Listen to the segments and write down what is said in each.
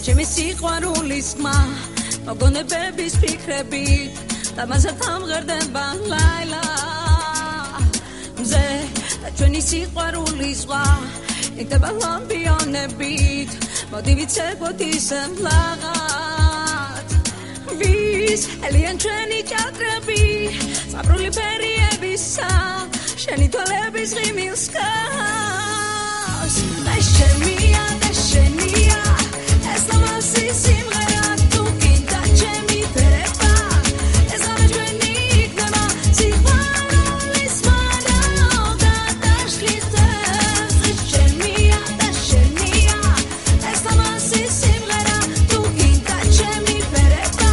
ჩემი სიყვარულის ხმა მოგონებების ფიქრებით და მასად ამღერდება ლაილა მზე და ჩვენი სიყვარულის ზღვა იქნება ლამბიონებით მოდი ვიცეკვოთ ისე მლაღად ვის ელიან ჩვენი ჭადრები წაბრული ფერიებისა შენი თვალების ღიმილს გავს და შენია ეს ლამაზი სიმღერა თუ გინდა ჩემი ფერება ეს ღამე ჩვენი იქნება სიყვარულის მარაოდა დაშლითებს შენია ეს ლამაზი სიმღერა თუ გინდა ჩემი ფერება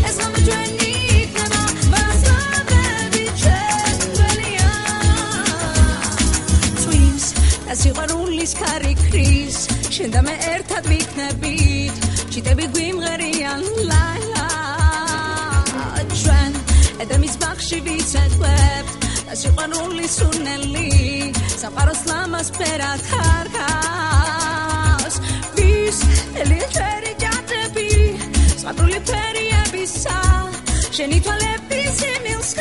ეს ღამე ჩვენი იქნება მასწავლებელი ჩვენია წვიმს და სიყვარულის ქარი ქრის შენ და მე ერთად ვიქნებით ჩიტები გვიმღერიან ლაილა ჩვენ ედემის ბაღში ვიცეკვებთ და სიყვარულის სურნელი სამყაროს ლამაზ ფერად ხარგავს ვის ელია ჩვენი ჭადრები სპარული ფერიებისა შენი თვალების ღიმილს